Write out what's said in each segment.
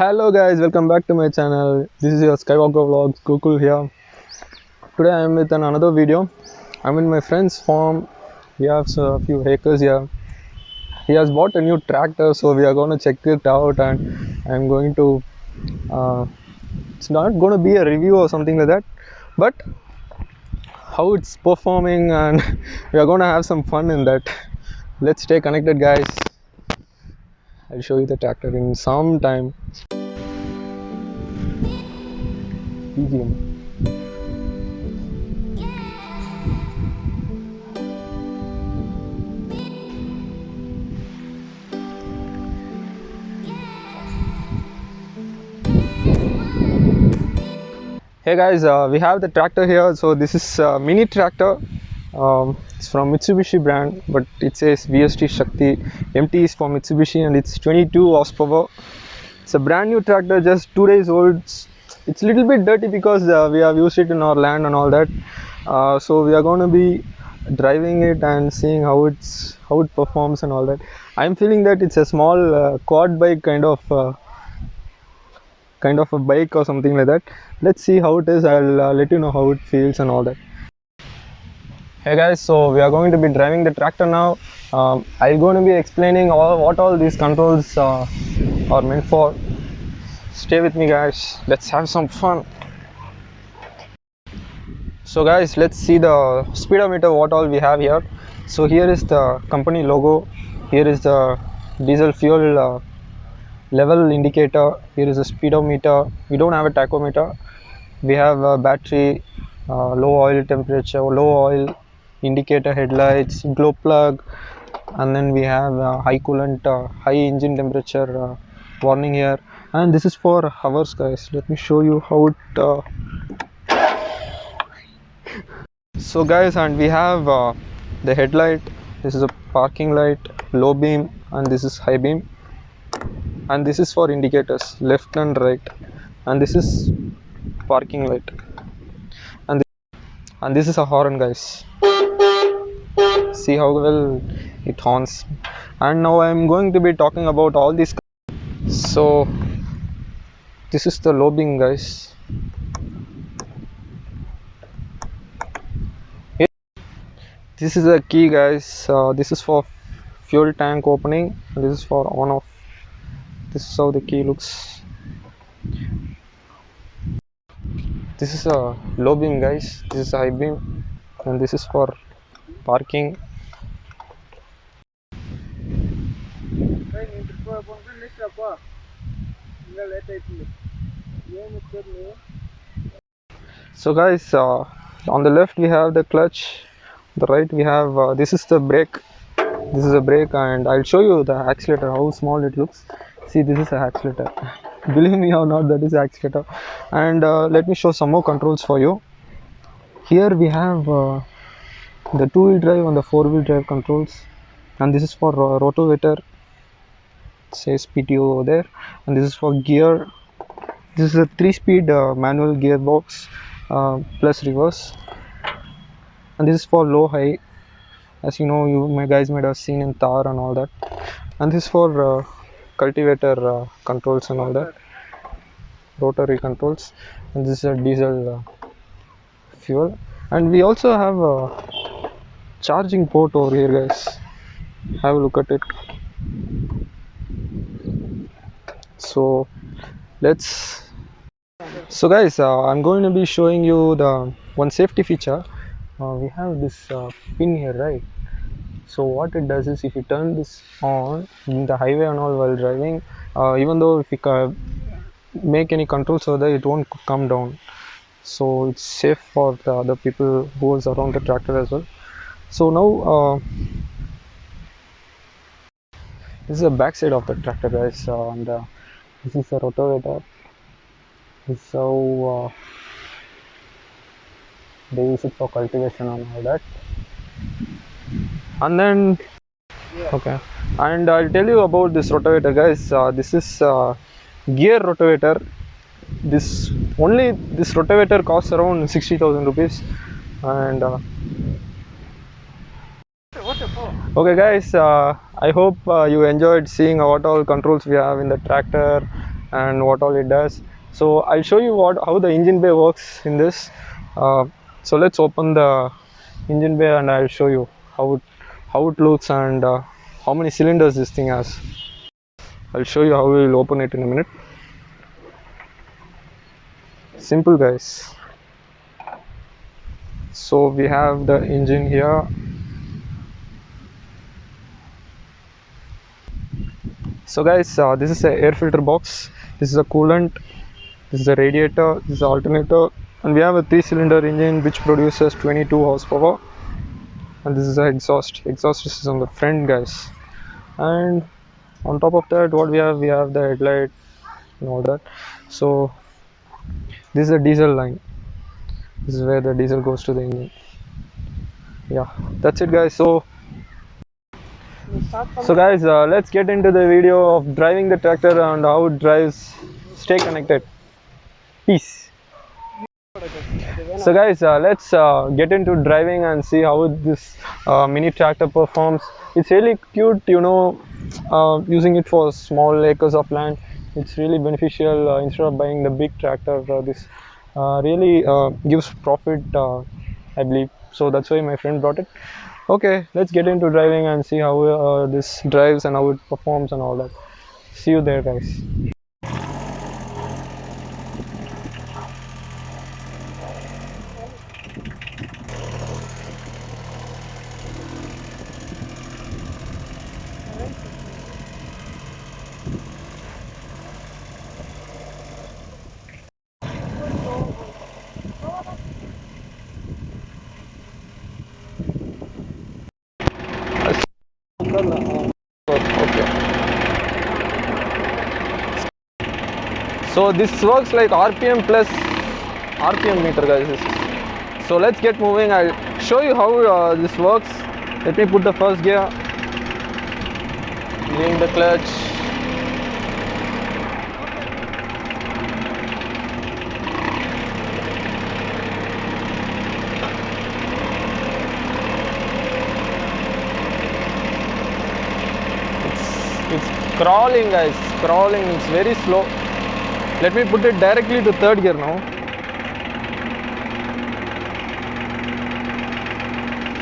Hello guys, welcome back to my channel. This is your Skywalker Vlogs, Gokul here. Today I am with another video. I'm in my friend's farm. We have a few acres here. He has bought a new tractor, so we are going to check it out, and I'm going to it's not going to be a review or something like that, but how it's performing, and we are going to have some fun in that. Let's stay connected, guys. I'll show you the tractor in some time. BGM. Hey guys, we have the tractor here. So this is a mini tractor. It's from Mitsubishi brand, but it says VST Shakti. MT is for Mitsubishi, and it's 22 horsepower. It's a brand new tractor, just 2 days old. It's a little bit dirty because we have used it in our land and all that. So we are going to be driving it and seeing how it performs and all that. I'm feeling that it's a small quad bike kind of a bike or something like that. Let's see how it is. I'll let you know how it feels and all that. Hey guys, so we are going to be driving the tractor now. I'm going to be explaining what all these controls are meant for. Stay with me guys, let's have some fun. So guys, let's see the speedometer, what all we have here. So here is the company logo. Here is the diesel fuel level indicator. Here is a speedometer. We don't have a tachometer. We have a battery, low oil temperature, low oil indicator, headlights, glow plug, and then we have high coolant, high engine temperature warning here. And this is for hours guys. Let me show you how it so guys, and we have the headlight. This is a parking light, low beam, and this is high beam. And this is for indicators, left and right. And this is parking light. And this is a horn guys. See how well it horns. And now I'm going to be talking about all these. So this is the low beam guys. This is a key guys. This is for fuel tank opening. This is for on off. This is how the key looks. This is a low beam guys. This is a high beam, and this is for parking. So guys, on the left we have the clutch. The right we have this is the brake. This is a brake, and I'll show you the accelerator, how small it looks. See, this is an accelerator. Believe me or not, that is accelerator. And let me show some more controls for you. Here we have the 2-wheel drive and the 4-wheel drive controls, and this is for Rotator. It says PTO over there. And this is for gear. This is a 3-speed manual gearbox plus reverse. And this is for low high. As you know, you guys might have seen in Thar and all that. And this is for cultivator controls and all that, rotary controls. And this is a diesel fuel. And we also have a charging port over here guys. Have a look at it. So guys, I'm going to be showing you the one safety feature. We have this pin here, right? So what it does is, if you turn this on in the highway and all while driving, even though if you make any controls over there, it won't come down. So it's safe for the other people who is around the tractor as well. So now this is the back side of the tractor guys, and this is the rotor. This is how they use it for cultivation and all that. And then okay, and I'll tell you about this rotavator guys. This is gear rotavator. This rotavator costs around 60,000 rupees. And okay guys, I hope you enjoyed seeing what all controls we have in the tractor, and what all it does. So I'll show you how the engine bay works in this. So let's open the engine bay and I'll show you how it looks and how many cylinders this thing has. I'll show you how we'll open it in a minute. Simple, guys. So we have the engine here. So guys, this is a air filter box, this is a coolant, this is a radiator, this is the alternator, and we have a 3-cylinder engine which produces 22 horsepower, and this is the exhaust is on the front, guys. And on top of that, what we have the headlight and all that. So this is a diesel line, this is where the diesel goes to the engine. Yeah, that's it, guys. So guys, let's get into the video of driving the tractor and how it drives. Stay connected. Peace. So guys, let's get into driving and see how this mini tractor performs. It's really cute, using it for small acres of land. It's really beneficial instead of buying the big tractor. This really gives profit, I believe. So that's why my friend brought it. Okay, let's get into driving and see how this drives and how it performs and all that. See you there, guys. Okay. So this works like RPM plus RPM meter, guys. So let's get moving. I'll show you how this works. Let me put the first gear, leaving the clutch. It's crawling, guys, crawling. It's very slow. Let me put it directly to third gear now.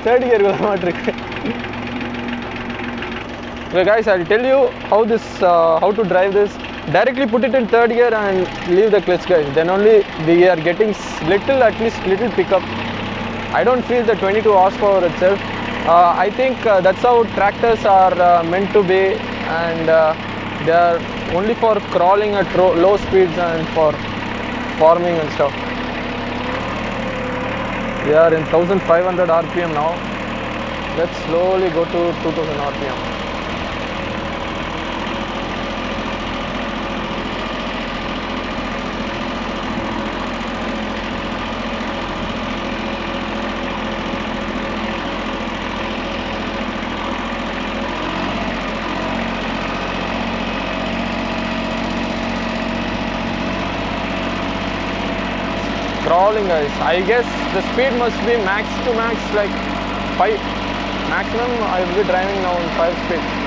Third gear goes not required. Okay, guys, I'll tell you how to drive this. Directly put it in third gear and leave the clutch, guys. Then only we are getting at least little pickup. I don't feel the 22 horsepower itself. I think that's how tractors are meant to be, and they are only for crawling at low speeds and for farming and stuff. We are in 1500 RPM now. Let's slowly go to 2000 RPM. Crawling, guys. I guess the speed must be max to max, like 5 maximum. I will be driving now in 5 speed.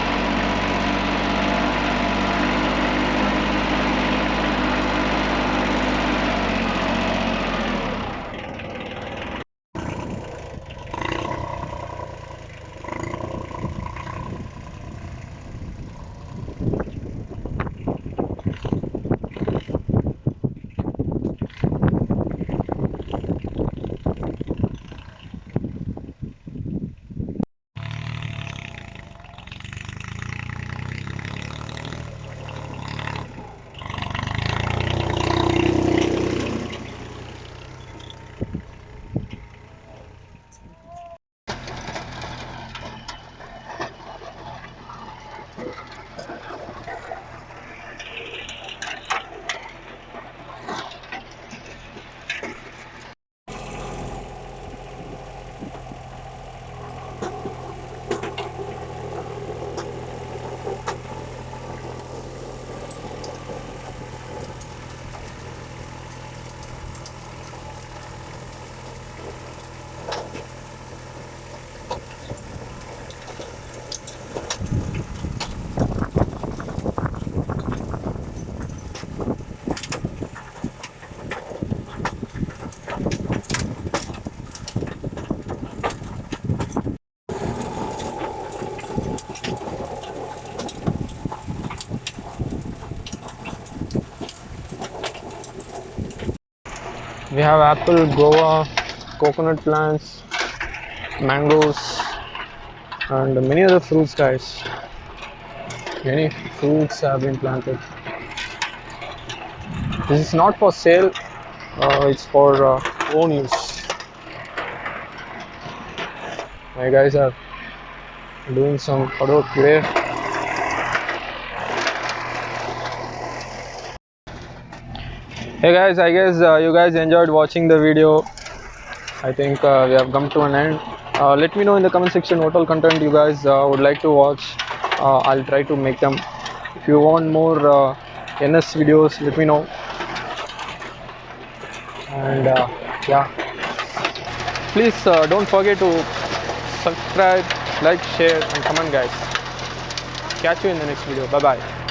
We have apple, guava, coconut plants, mangoes, and many other fruits, guys. Many fruits have been planted. This is not for sale, it's for own use. My guys are doing some hard work today. Hey guys, I guess you guys enjoyed watching the video. I think we have come to an end. Let me know in the comment section what all content you guys would like to watch. I'll try to make them. If you want more NS videos, let me know. And yeah, please don't forget to subscribe, like, share, and comment, guys. Catch you in the next video. Bye bye.